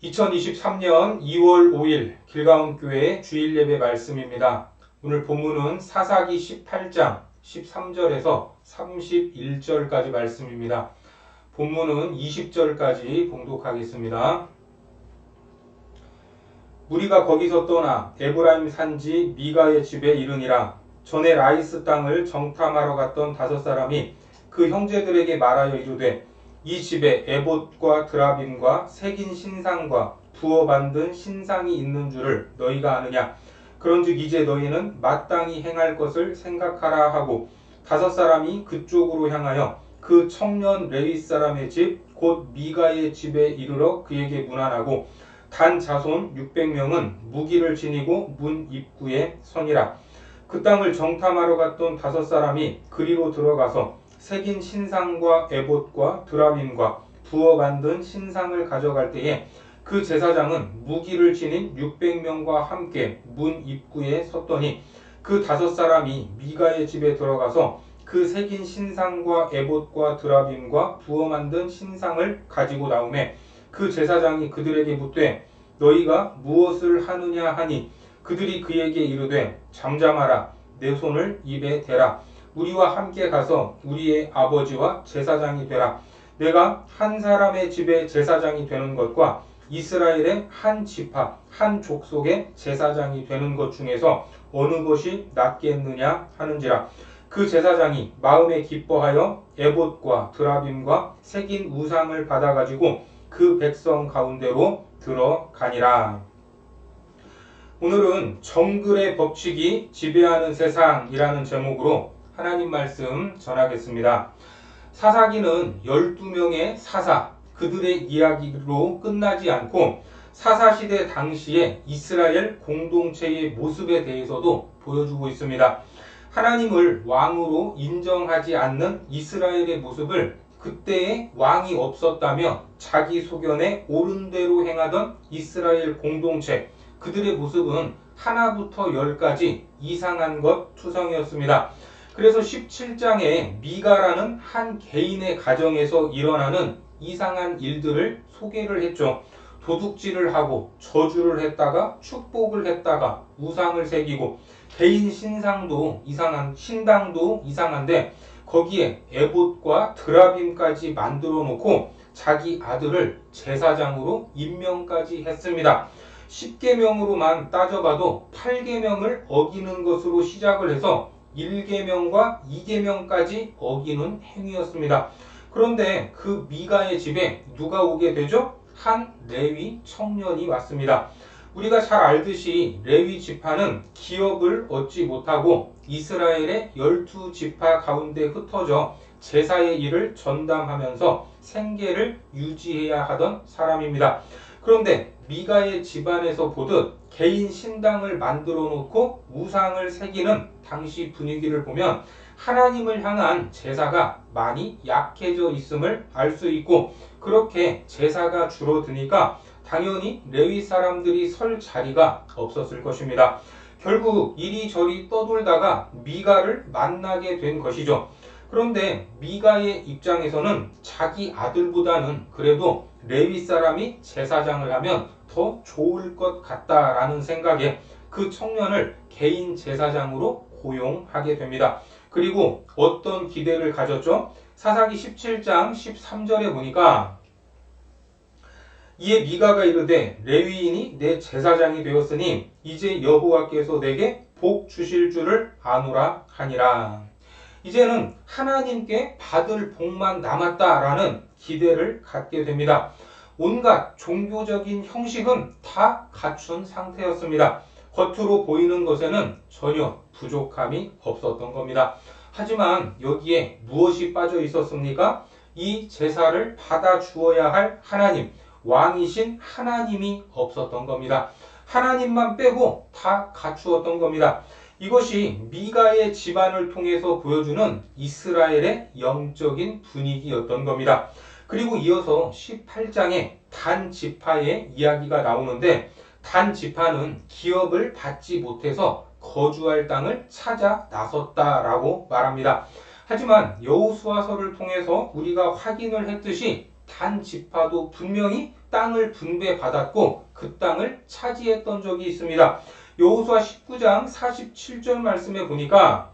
2023년 2월 5일 길가온교회 주일 예배 말씀입니다. 오늘 본문은 사사기 18장 13절에서 31절까지 말씀입니다. 본문은 20절까지 봉독하겠습니다. 무리가 거기서 떠나 에브라임 산지 미가의 집에 이르니라. 전에 라이스 땅을 정탐하러 갔던 5사람이 그 형제들에게 말하여 이르되 이 집에 에봇과 드라빔과 새긴 신상과 부어 만든 신상이 있는 줄을 너희가 아느냐? 그런즉 이제 너희는 마땅히 행할 것을 생각하라 하고 5사람이 그쪽으로 향하여 그 청년 레위 사람의 집 곧 미가의 집에 이르러 그에게 문안하고 단 자손 600명은 무기를 지니고 문 입구에 서니라. 그 땅을 정탐하러 갔던 5사람이 그리로 들어가서 새긴 신상과 에봇과 드라빔과 부어 만든 신상을 가져갈 때에 그 제사장은 무기를 지닌 600명과 함께 문 입구에 섰더니 그 5사람이 미가의 집에 들어가서 그 새긴 신상과 에봇과 드라빔과 부어 만든 신상을 가지고 나오매 그 제사장이 그들에게 묻되 너희가 무엇을 하느냐 하니 그들이 그에게 이르되 잠잠하라 내 손을 입에 대라 우리와 함께 가서 우리의 아버지와 제사장이 되라. 내가 한 사람의 집에 제사장이 되는 것과 이스라엘의 한 지파, 한 족속의 제사장이 되는 것 중에서 어느 것이 낫겠느냐 하는지라. 그 제사장이 마음에 기뻐하여 에봇과 드라빔과 새긴 우상을 받아가지고 그 백성 가운데로 들어가니라. 오늘은 정글의 법칙이 지배하는 세상이라는 제목으로 하나님 말씀 전하겠습니다. 사사기는 12명의 사사, 그들의 이야기로 끝나지 않고 사사시대 당시의 이스라엘 공동체의 모습에 대해서도 보여주고 있습니다. 하나님을 왕으로 인정하지 않는 이스라엘의 모습을 그때의 왕이 없었다면 자기 소견에 옳은 대로 행하던 이스라엘 공동체, 그들의 모습은 하나부터 10까지 이상한 것 투성이었습니다. 그래서 17장에 미가라는 한 개인의 가정에서 일어나는 이상한 일들을 소개를 했죠. 도둑질을 하고 저주를 했다가 축복을 했다가 우상을 새기고 개인 신상도 신당도 이상한데 거기에 에봇과 드라빔까지 만들어 놓고 자기 아들을 제사장으로 임명까지 했습니다. 10계명으로만 따져봐도 8계명을 어기는 것으로 시작을 해서 1계명과 2계명까지 어기는 행위였습니다. 그런데 그 미가의 집에 누가 오게 되죠? 한 레위 청년이 왔습니다. 우리가 잘 알듯이 레위 지파는 기업을 얻지 못하고 이스라엘의 12지파 가운데 흩어져 제사의 일을 전담하면서 생계를 유지해야 하던 사람입니다. 그런데 미가의 집안에서 보듯 개인 신당을 만들어 놓고 우상을 새기는 당시 분위기를 보면 하나님을 향한 제사가 많이 약해져 있음을 알 수 있고 그렇게 제사가 줄어드니까 당연히 레위 사람들이 설 자리가 없었을 것입니다. 결국 이리저리 떠돌다가 미가를 만나게 된 것이죠. 그런데 미가의 입장에서는 자기 아들보다는 그래도 레위 사람이 제사장을 하면 더 좋을 것 같다라는 생각에 그 청년을 개인 제사장으로 고용하게 됩니다. 그리고 어떤 기대를 가졌죠? 사사기 17장 13절에 보니까 이에 미가가 이르되 레위인이 내 제사장이 되었으니 이제 여호와께서 내게 복 주실 줄을 아노라 하니라. 이제는 하나님께 받을 복만 남았다라는 기대를 갖게 됩니다. 온갖 종교적인 형식은 다 갖춘 상태였습니다. 겉으로 보이는 것에는 전혀 부족함이 없었던 겁니다. 하지만 여기에 무엇이 빠져 있었습니까? 이 제사를 받아 주어야 할 하나님, 왕이신 하나님이 없었던 겁니다. 하나님만 빼고 다 갖추었던 겁니다. 이것이 미가의 집안을 통해서 보여주는 이스라엘의 영적인 분위기였던 겁니다. 그리고 이어서 18장에 단 지파의 이야기가 나오는데 단 지파는 기업을 받지 못해서 거주할 땅을 찾아 나섰다라고 말합니다. 하지만 여호수아서를 통해서 우리가 확인을 했듯이 단 지파도 분명히 땅을 분배받았고 그 땅을 차지했던 적이 있습니다. 여호수아 19장 47절 말씀에 보니까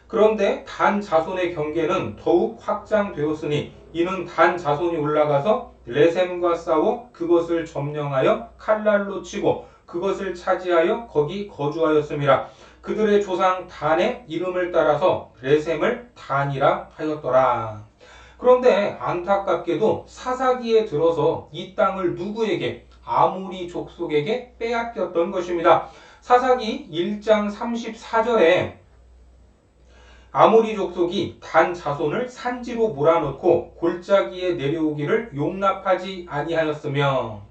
그런데 단 자손의 경계는 더욱 확장되었으니 이는 단 자손이 올라가서 레셈과 싸워 그것을 점령하여 칼날로 치고 그것을 차지하여 거기 거주하였음이라. 그들의 조상 단의 이름을 따라서 레셈을 단이라 하였더라. 그런데 안타깝게도 사사기에 들어서 이 땅을 누구에게? 아모리 족속에게 빼앗겼던 것입니다. 사사기 1장 34절에 아모리 족속이 단 자손을 산지로 몰아넣고 골짜기에 내려오기를 용납하지 아니하였으며,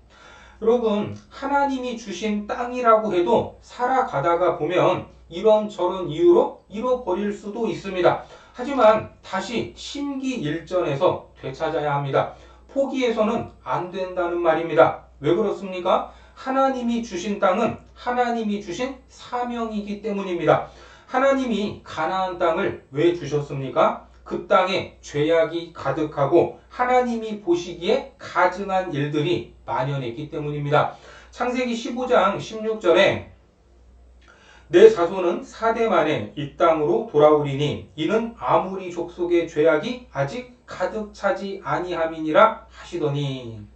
여러분, 하나님이 주신 땅이라고 해도 살아가다가 보면 이런저런 이유로 잃어버릴 수도 있습니다. 하지만 다시 심기일전에서 되찾아야 합니다. 포기해서는 안 된다는 말입니다. 왜 그렇습니까? 하나님이 주신 땅은 하나님이 주신 사명이기 때문입니다. 하나님이 가나안 땅을 왜 주셨습니까? 그 땅에 죄악이 가득하고 하나님이 보시기에 가증한 일들이 만연했기 때문입니다. 창세기 15장 16절에 내 자손은 4대 만에 이 땅으로 돌아오리니 이는 아모리 족속의 죄악이 아직 가득 차지 아니함이니라 하시더니,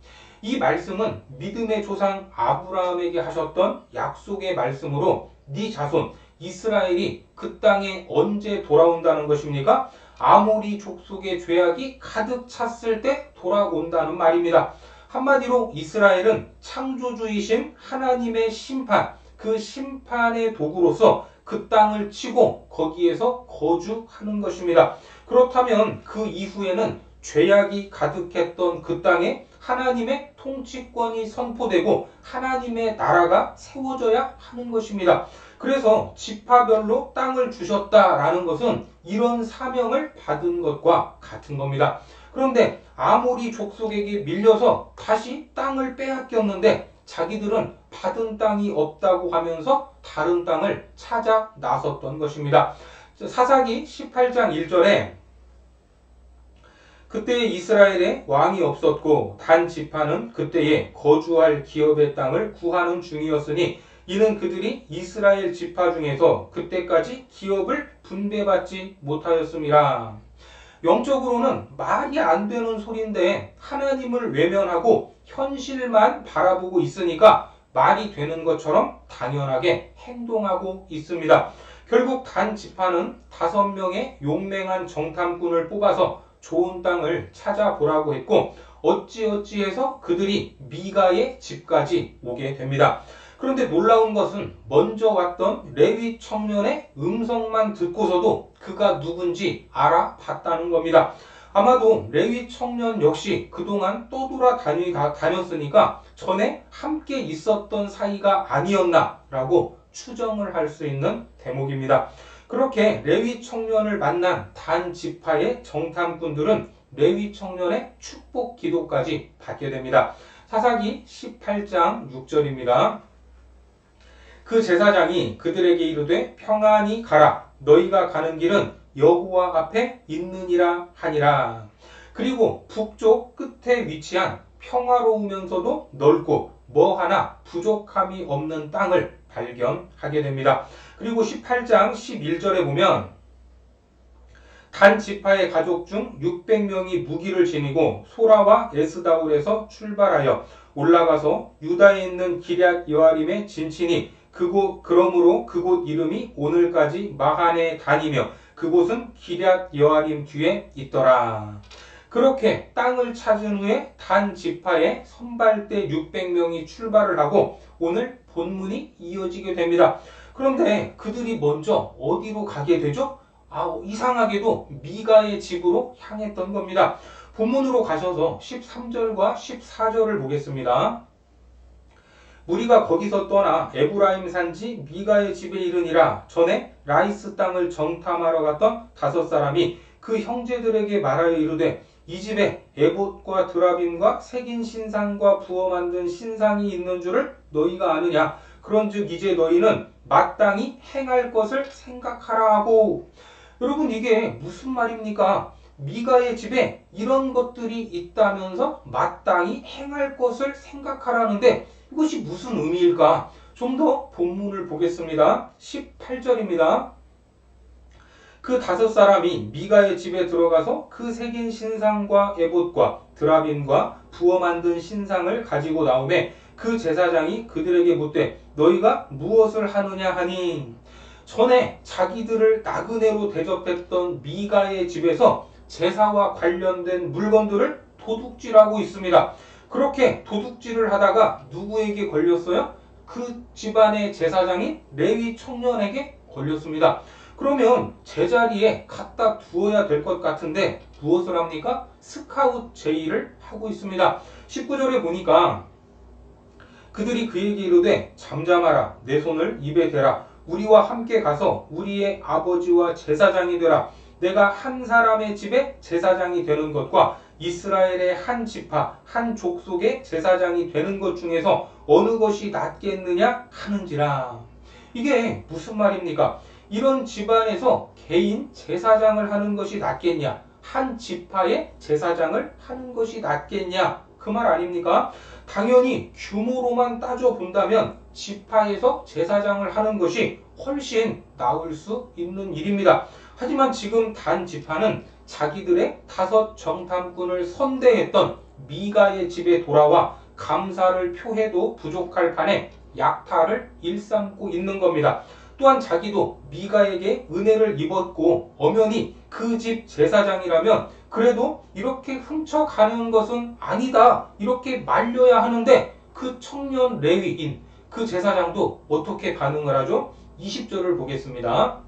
이 말씀은 믿음의 조상 아브라함에게 하셨던 약속의 말씀으로 네 자손 이스라엘이 그 땅에 언제 돌아온다는 것입니까? 아모리 족속의 죄악이 가득 찼을 때 돌아온다는 말입니다. 한마디로 이스라엘은 창조주이신 하나님의 심판, 그 심판의 도구로서 그 땅을 치고 거기에서 거주하는 것입니다. 그렇다면 그 이후에는 죄악이 가득했던 그 땅에 하나님의 통치권이 선포되고 하나님의 나라가 세워져야 하는 것입니다. 그래서 지파별로 땅을 주셨다라는 것은 이런 사명을 받은 것과 같은 겁니다. 그런데 아모리 족속에게 밀려서 다시 땅을 빼앗겼는데 자기들은 받은 땅이 없다고 하면서 다른 땅을 찾아 나섰던 것입니다. 사사기 18장 1절에 그때 이스라엘에 왕이 없었고 단 지파는 그때에 거주할 기업의 땅을 구하는 중이었으니 이는 그들이 이스라엘 지파 중에서 그때까지 기업을 분배받지 못하였음이라. 영적으로는 말이 안 되는 소리인데 하나님을 외면하고 현실만 바라보고 있으니까 말이 되는 것처럼 당연하게 행동하고 있습니다. 결국 단 지파는 5명의 용맹한 정탐꾼을 뽑아서 좋은 땅을 찾아보라고 했고 어찌어찌해서 그들이 미가의 집까지 오게 됩니다. 그런데 놀라운 것은 먼저 왔던 레위 청년의 음성만 듣고서도 그가 누군지 알아봤다는 겁니다. 아마도 레위 청년 역시 그동안 떠돌아 다녔으니까 전에 함께 있었던 사이가 아니었나라고 추정을 할 수 있는 대목입니다. 그렇게 레위 청년을 만난 단 지파의 정탐꾼들은 레위 청년의 축복 기도까지 받게 됩니다. 사사기 18장 6절입니다. 그 제사장이 그들에게 이르되 평안히 가라. 너희가 가는 길은 여호와 앞에 있느니라 하니라. 그리고 북쪽 끝에 위치한 평화로우면서도 넓고 뭐 하나 부족함이 없는 땅을 발견하게 됩니다. 그리고 18장 11절에 보면 단 지파의 가족 중 600명이 무기를 지니고 소라와 에스다올에서 출발하여 올라가서 유다에 있는 기럇 여아림에 진치니 그러므로 그곳 이름이 오늘까지 마하네 단이며 그곳은 기럇 여아림 뒤에 있더라. 그렇게 땅을 찾은 후에 단 지파의 선발대 600명이 출발을 하고 오늘 본문이 이어지게 됩니다. 그런데 그들이 먼저 어디로 가게 되죠? 이상하게도 미가의 집으로 향했던 겁니다. 본문으로 가셔서 13절과 14절을 보겠습니다. 무리가 거기서 떠나 에브라임 산지 미가의 집에 이르니라. 전에 라이스 땅을 정탐하러 갔던 5사람이 그 형제들에게 말하여 이르되 이 집에 에봇과 드라빔과 새긴 신상과 부어 만든 신상이 있는 줄을 너희가 아느냐. 그런즉 이제 너희는 마땅히 행할 것을 생각하라 하고. 여러분, 이게 무슨 말입니까? 미가의 집에 이런 것들이 있다면서 마땅히 행할 것을 생각하라는데 이것이 무슨 의미일까? 좀 더 본문을 보겠습니다. 18절입니다. 그 다섯 사람이 미가의 집에 들어가서 그 새긴 신상과 에봇과 드라빔과 부어 만든 신상을 가지고 나오매 그 제사장이 그들에게 묻되 너희가 무엇을 하느냐 하니 전에 자기들을 나그네로 대접했던 미가의 집에서 제사와 관련된 물건들을 도둑질하고 있습니다. 그렇게 도둑질을 하다가 누구에게 걸렸어요? 그 집안의 제사장인 레위 청년에게 걸렸습니다. 그러면 제자리에 갖다 두어야 될 것 같은데 무엇을 합니까? 스카웃 제의를 하고 있습니다. 19절에 보니까 그들이 그에게 이르되 잠잠하라 내 손을 입에 대라 우리와 함께 가서 우리의 아버지와 제사장이 되라 내가 한 사람의 집에 제사장이 되는 것과 이스라엘의 한 지파 한 족속의 제사장이 되는 것 중에서 어느 것이 낫겠느냐 하는지라. 이게 무슨 말입니까? 이런 집안에서 개인 제사장을 하는 것이 낫겠냐? 한 지파의 제사장을 하는 것이 낫겠냐? 그 말 아닙니까? 당연히 규모로만 따져본다면 지파에서 제사장을 하는 것이 훨씬 나을 수 있는 일입니다. 하지만 지금 단 지파는 자기들의 다섯 정탐꾼을 선대했던 미가의 집에 돌아와 감사를 표해도 부족할 판에 약탈을 일삼고 있는 겁니다. 또한 자기도 미가에게 은혜를 입었고 엄연히 그 집 제사장이라면 그래도 이렇게 훔쳐가는 것은 아니다 이렇게 말려야 하는데 그 청년 레위인 그 제사장도 어떻게 반응을 하죠? 20절을 보겠습니다.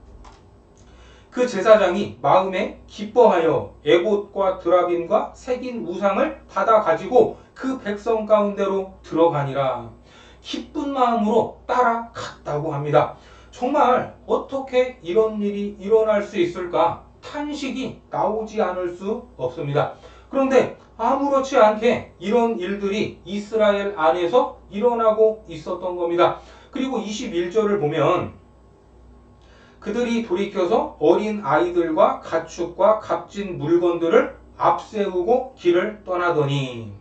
그 제사장이 마음에 기뻐하여 에봇과 드라빔과 새긴 우상을 받아 가지고 그 백성 가운데로 들어가니라. 기쁜 마음으로 따라갔다고 합니다. 정말 어떻게 이런 일이 일어날 수 있을까? 탄식이 나오지 않을 수 없습니다. 그런데 아무렇지 않게 이런 일들이 이스라엘 안에서 일어나고 있었던 겁니다. 그리고 21절을 보면 그들이 돌이켜서 어린 아이들과 가축과 값진 물건들을 앞세우고 길을 떠나더니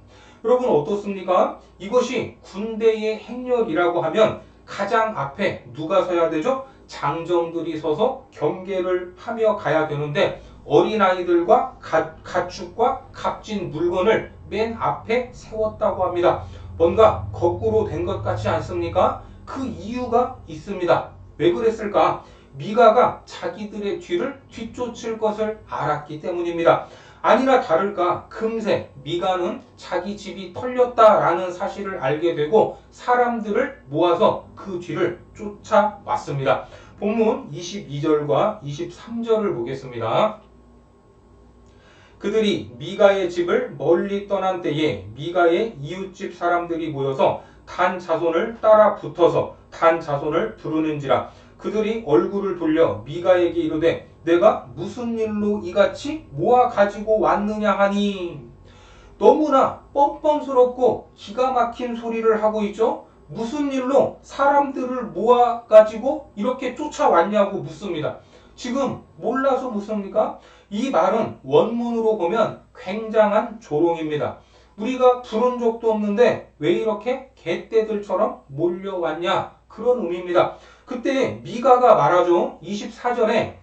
여러분 어떻습니까? 이것이 군대의 행렬이라고 하면 가장 앞에 누가 서야 되죠? 장정들이 서서 경계를 하며 가야 되는데 어린아이들과 가축과 값진 물건을 맨 앞에 세웠다고 합니다. 뭔가 거꾸로 된 것 같지 않습니까? 그 이유가 있습니다. 왜 그랬을까? 미가가 자기들의 뒤를 뒤쫓을 것을 알았기 때문입니다. 아니나 다를까 금세 미가는 자기 집이 털렸다라는 사실을 알게 되고 사람들을 모아서 그 뒤를 쫓아왔습니다. 본문 22절과 23절을 보겠습니다. 그들이 미가의 집을 멀리 떠난 때에 미가의 이웃집 사람들이 모여서 단 자손을 따라 붙어서 단 자손을 부르는지라 그들이 얼굴을 돌려 미가에게 이르되 내가 무슨 일로 이같이 모아 가지고 왔느냐 하니 너무나 뻔뻔스럽고 기가 막힌 소리를 하고 있죠. 무슨 일로 사람들을 모아 가지고 이렇게 쫓아왔냐고 묻습니다. 지금 몰라서 묻습니까? 이 말은 원문으로 보면 굉장한 조롱입니다. 우리가 부른 적도 없는데 왜 이렇게 개떼들처럼 몰려왔냐 그런 의미입니다. 그때 미가가 말하죠. 24절에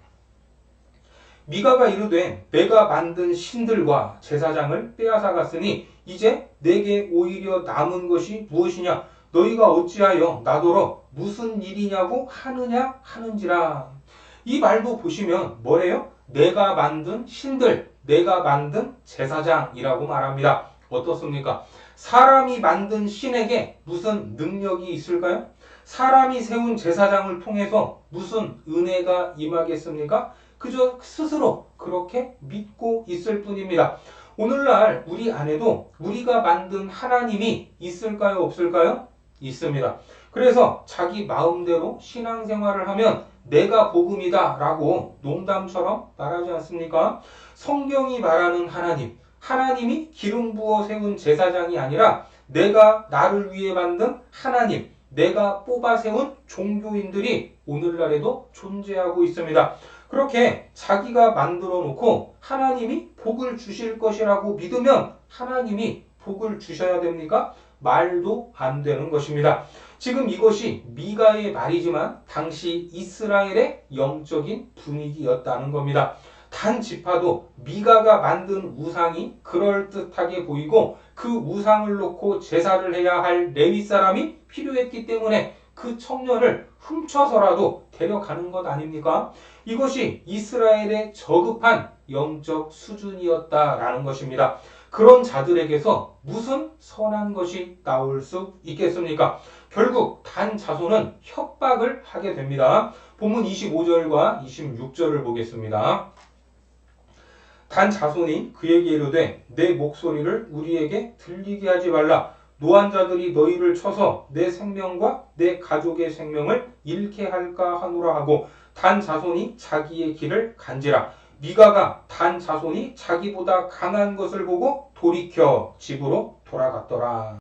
미가가 이르되 내가 만든 신들과 제사장을 빼앗아갔으니 이제 내게 오히려 남은 것이 무엇이냐 너희가 어찌하여 나더러 무슨 일이냐고 하느냐 하는지라. 이 말도 보시면 뭐래요? 내가 만든 신들, 내가 만든 제사장이라고 말합니다. 어떻습니까? 사람이 만든 신에게 무슨 능력이 있을까요? 사람이 세운 제사장을 통해서 무슨 은혜가 임하겠습니까? 그저 스스로 그렇게 믿고 있을 뿐입니다. 오늘날 우리 안에도 우리가 만든 하나님이 있을까요? 없을까요? 있습니다. 그래서 자기 마음대로 신앙생활을 하면 내가 복음이다 라고 농담처럼 말하지 않습니까? 성경이 말하는 하나님, 하나님이 기름 부어 세운 제사장이 아니라 내가 나를 위해 만든 하나님, 내가 뽑아 세운 종교인들이 오늘날에도 존재하고 있습니다. 그렇게 자기가 만들어 놓고 하나님이 복을 주실 것이라고 믿으면 하나님이 복을 주셔야 됩니까? 말도 안 되는 것입니다. 지금 이것이 미가의 말이지만 당시 이스라엘의 영적인 분위기였다는 겁니다. 단 지파도 미가가 만든 우상이 그럴듯하게 보이고 그 우상을 놓고 제사를 해야 할 레위 사람이 필요했기 때문에 그 청년을 훔쳐서라도 데려가는 것 아닙니까? 이것이 이스라엘의 저급한 영적 수준이었다라는 것입니다. 그런 자들에게서 무슨 선한 것이 나올 수 있겠습니까? 결국 단 자손은 협박을 하게 됩니다. 본문 25절과 26절을 보겠습니다. 단 자손이 그에게 이르되 내 목소리를 우리에게 들리게 하지 말라. 노한자들이 너희를 쳐서 내 생명과 내 가족의 생명을 잃게 할까 하노라 하고 단 자손이 자기의 길을 간지라. 미가가 단 자손이 자기보다 강한 것을 보고 돌이켜 집으로 돌아갔더라.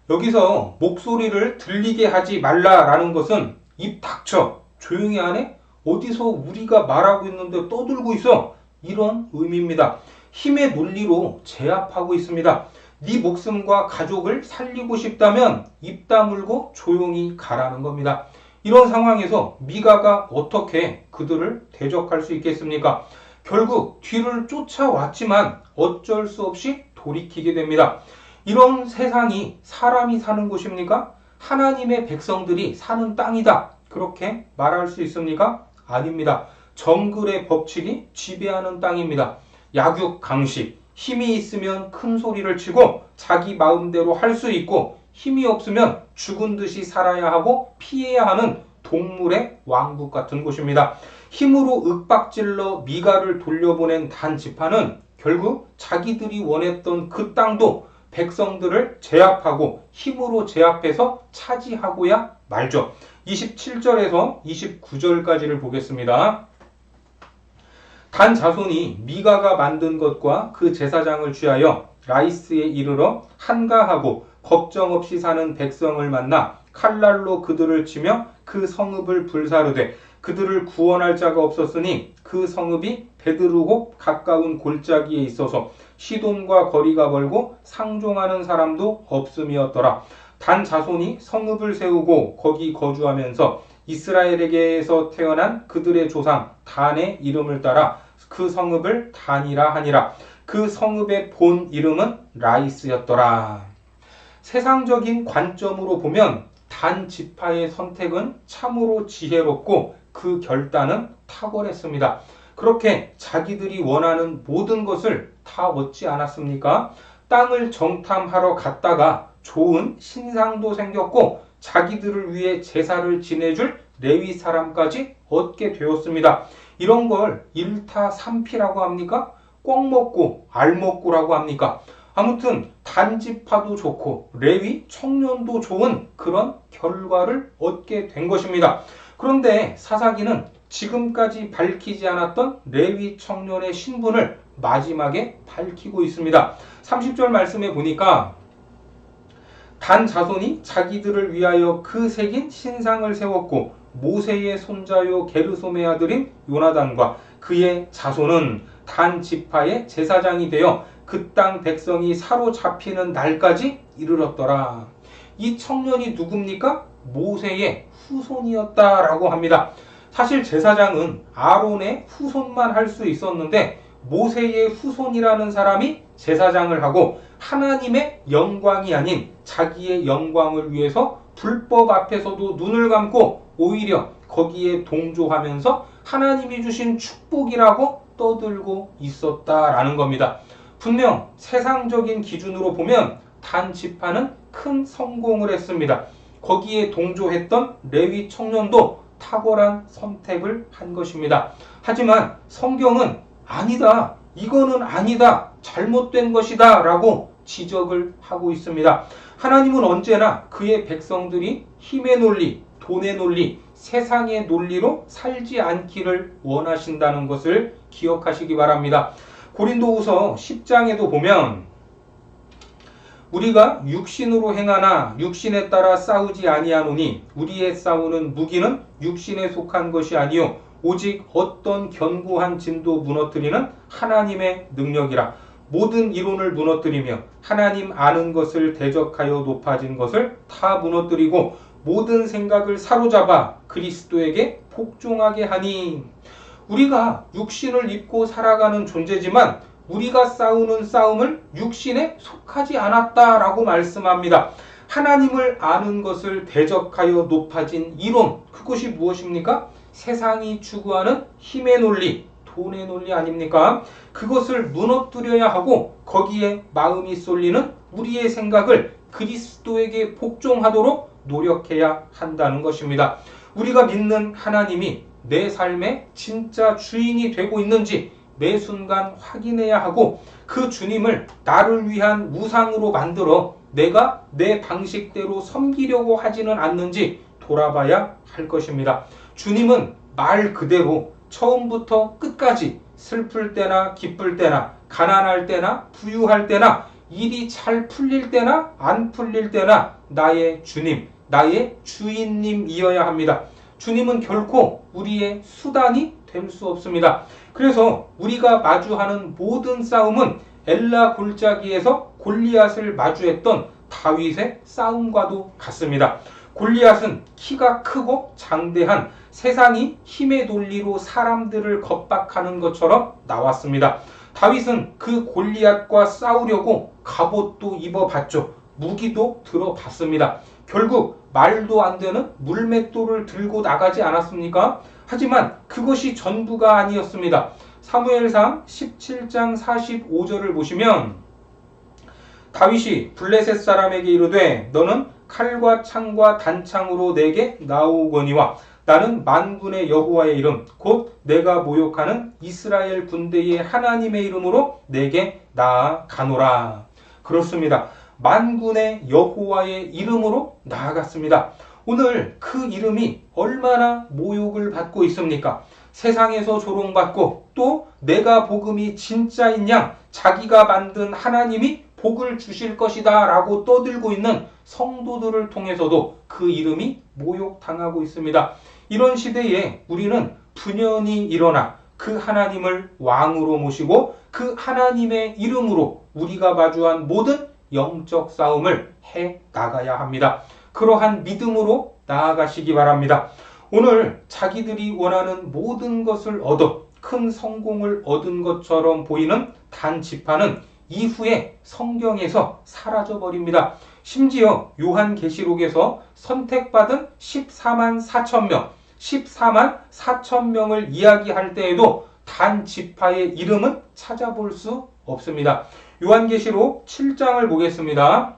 여기서 목소리를 들리게 하지 말라라는 것은 입 닥쳐 조용히 하네? 어디서 우리가 말하고 있는데 떠들고 있어? 이런 의미입니다. 힘의 논리로 제압하고 있습니다. 네 목숨과 가족을 살리고 싶다면 입 다물고 조용히 가라는 겁니다. 이런 상황에서 미가가 어떻게 그들을 대적할 수 있겠습니까? 결국 뒤를 쫓아왔지만 어쩔 수 없이 돌이키게 됩니다. 이런 세상이 사람이 사는 곳입니까? 하나님의 백성들이 사는 땅이다. 그렇게 말할 수 있습니까? 아닙니다. 정글의 법칙이 지배하는 땅입니다. 약육강식, 힘이 있으면 큰 소리를 치고 자기 마음대로 할 수 있고 힘이 없으면 죽은 듯이 살아야 하고 피해야 하는 동물의 왕국 같은 곳입니다. 힘으로 윽박질러 미가를 돌려보낸 단 지파는 결국 자기들이 원했던 그 땅도 백성들을 제압하고 힘으로 제압해서 차지하고야 말죠. 27절에서 29절까지를 보겠습니다. 단 자손이 미가가 만든 것과 그 제사장을 취하여 라이스에 이르러 한가하고 걱정 없이 사는 백성을 만나 칼날로 그들을 치며 그 성읍을 불사르되 그들을 구원할 자가 없었으니 그 성읍이 베드르홉 가까운 골짜기에 있어서 시돈과 거리가 멀고 상종하는 사람도 없음이었더라. 단 자손이 성읍을 세우고 거기 거주하면서 이스라엘에게서 태어난 그들의 조상 단의 이름을 따라 그 성읍을 단이라 하니라. 그 성읍의 본 이름은 라이스였더라. 세상적인 관점으로 보면 단 지파의 선택은 참으로 지혜롭고 그 결단은 탁월했습니다. 그렇게 자기들이 원하는 모든 것을 다 얻지 않았습니까? 땅을 정탐하러 갔다가 좋은 신상도 생겼고 자기들을 위해 제사를 지내줄 레위 사람까지 얻게 되었습니다. 이런 걸 1타 3피라고 합니까? 꿩 먹고 알 먹고라고 합니까? 아무튼 단지파도 좋고 레위 청년도 좋은 그런 결과를 얻게 된 것입니다. 그런데 사사기는 지금까지 밝히지 않았던 레위 청년의 신분을 마지막에 밝히고 있습니다. 30절 말씀에 보니까 단 자손이 자기들을 위하여 그 새긴 신상을 세웠고 모세의 손자요 게르솜의 아들인 요나단과 그의 자손은 단 지파의 제사장이 되어 그 땅 백성이 사로잡히는 날까지 이르렀더라. 이 청년이 누굽니까? 모세의 후손이었다라고 합니다. 사실 제사장은 아론의 후손만 할 수 있었는데 모세의 후손이라는 사람이 제사장을 하고 하나님의 영광이 아닌 자기의 영광을 위해서 불법 앞에서도 눈을 감고 오히려 거기에 동조하면서 하나님이 주신 축복이라고 떠들고 있었다라는 겁니다. 분명 세상적인 기준으로 보면 단 지파는 큰 성공을 했습니다. 거기에 동조했던 레위 청년도 탁월한 선택을 한 것입니다. 하지만 성경은 아니다, 이거는 아니다, 잘못된 것이다 라고 지적을 하고 있습니다. 하나님은 언제나 그의 백성들이 힘의 논리, 돈의 논리, 세상의 논리로 살지 않기를 원하신다는 것을 기억하시기 바랍니다. 고린도후서 10장에도 보면 우리가 육신으로 행하나 육신에 따라 싸우지 아니하노니 우리의 싸우는 무기는 육신에 속한 것이 아니요 오직 어떤 견고한 진도 무너뜨리는 하나님의 능력이라. 모든 이론을 무너뜨리며 하나님 아는 것을 대적하여 높아진 것을 다 무너뜨리고 모든 생각을 사로잡아 그리스도에게 복종하게 하니. 우리가 육신을 입고 살아가는 존재지만 우리가 싸우는 싸움을 육신에 속하지 않았다라고 말씀합니다. 하나님을 아는 것을 대적하여 높아진 이론, 그것이 무엇입니까? 세상이 추구하는 힘의 논리, 돈의 논리 아닙니까? 그것을 무너뜨려야 하고 거기에 마음이 쏠리는 우리의 생각을 그리스도에게 복종하도록 노력해야 한다는 것입니다. 우리가 믿는 하나님이 내 삶의 진짜 주인이 되고 있는지 매 순간 확인해야 하고 그 주님을 나를 위한 우상으로 만들어 내가 내 방식대로 섬기려고 하지는 않는지 돌아봐야 할 것입니다. 주님은 말 그대로 처음부터 끝까지 슬플 때나 기쁠 때나 가난할 때나 부유할 때나 일이 잘 풀릴 때나 안 풀릴 때나 나의 주님, 나의 주인님이어야 합니다. 주님은 결코 우리의 수단이 될 수 없습니다. 그래서 우리가 마주하는 모든 싸움은 엘라 골짜기에서 골리앗을 마주했던 다윗의 싸움과도 같습니다. 골리앗은 키가 크고 장대한 세상이 힘의 논리로 사람들을 겁박하는 것처럼 나왔습니다. 다윗은 그 골리앗과 싸우려고 갑옷도 입어봤죠. 무기도 들어봤습니다. 결국 말도 안 되는 물맷돌을 들고 나가지 않았습니까? 하지만 그것이 전부가 아니었습니다. 사무엘상 17장 45절을 보시면 다윗이 블레셋 사람에게 이르되 너는 칼과 창과 단창으로 내게 나오거니와 나는 만군의 여호와의 이름 곧 내가 모욕하는 이스라엘 군대의 하나님의 이름으로 내게 나아가노라. 그렇습니다. 만군의 여호와의 이름으로 나아갔습니다. 오늘 그 이름이 얼마나 모욕을 받고 있습니까? 세상에서 조롱받고 또 내가 복음이 진짜인 양 자기가 만든 하나님이 복을 주실 것이다 라고 떠들고 있는 성도들을 통해서도 그 이름이 모욕당하고 있습니다. 이런 시대에 우리는 분연히 일어나 그 하나님을 왕으로 모시고 그 하나님의 이름으로 우리가 마주한 모든 영적 싸움을 해 나가야 합니다. 그러한 믿음으로 나아가시기 바랍니다. 오늘 자기들이 원하는 모든 것을 얻어 큰 성공을 얻은 것처럼 보이는 단 지파는 이후에 성경에서 사라져 버립니다. 심지어 요한계시록에서 선택받은 14만 4천 명, 14만 4천 명을 이야기할 때에도 단 지파의 이름은 찾아볼 수 없습니다. 요한계시록 7장을 보겠습니다.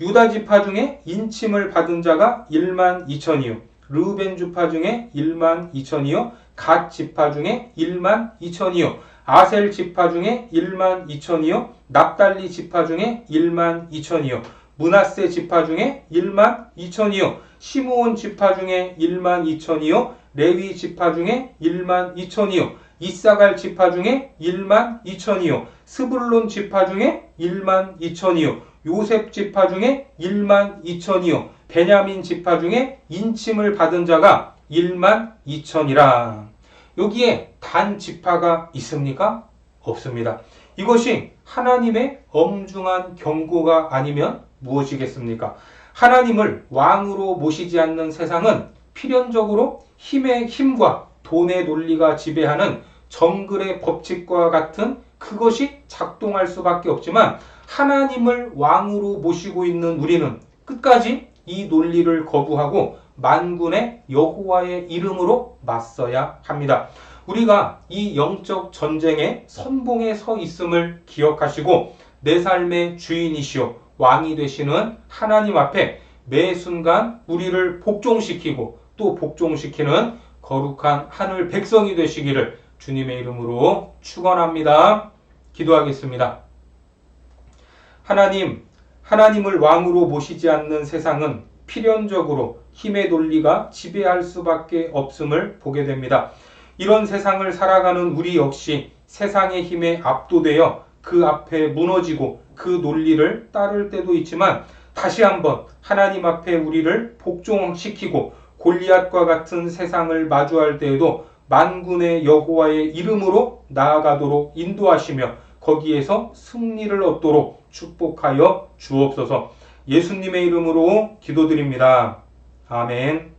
유다 지파 중에 인침을 받은 자가 1만 2천이요. 르우벤 지파 중에 1만 2천이요. 갓 지파 중에 1만 2천이요. 아셀 지파 중에 1만 2천이요. 납달리 지파 중에 1만 2천이요. 므낫세 지파 중에 1만 2천이요. 시므온 지파 중에 1만 2천이요. 레위 지파 중에 1만 2천이요. 이사갈 지파 중에 1만 2천이요. 스불론 지파 중에 1만 2천이요. 요셉 지파 중에 1만 2천이요. 베냐민 지파 중에 인침을 받은 자가 1만 2천이라. 여기에 단 지파가 있습니까? 없습니다. 이것이 하나님의 엄중한 경고가 아니면 무엇이겠습니까? 하나님을 왕으로 모시지 않는 세상은 필연적으로 힘과 돈의 논리가 지배하는 정글의 법칙과 같은 그것이 작동할 수밖에 없지만 하나님을 왕으로 모시고 있는 우리는 끝까지 이 논리를 거부하고 만군의 여호와의 이름으로 맞서야 합니다. 우리가 이 영적 전쟁의 선봉에 서 있음을 기억하시고 내 삶의 주인이시오 왕이 되시는 하나님 앞에 매 순간 우리를 복종시키고 또 복종시키는 거룩한 하늘 백성이 되시기를 주님의 이름으로 축원합니다. 기도하겠습니다. 하나님을 왕으로 모시지 않는 세상은 필연적으로 힘의 논리가 지배할 수밖에 없음을 보게 됩니다. 이런 세상을 살아가는 우리 역시 세상의 힘에 압도되어 그 앞에 무너지고 그 논리를 따를 때도 있지만 다시 한번 하나님 앞에 우리를 복종시키고 골리앗과 같은 세상을 마주할 때에도 만군의 여호와의 이름으로 나아가도록 인도하시며 거기에서 승리를 얻도록 축복하여 주옵소서. 예수님의 이름으로 기도드립니다. 아멘.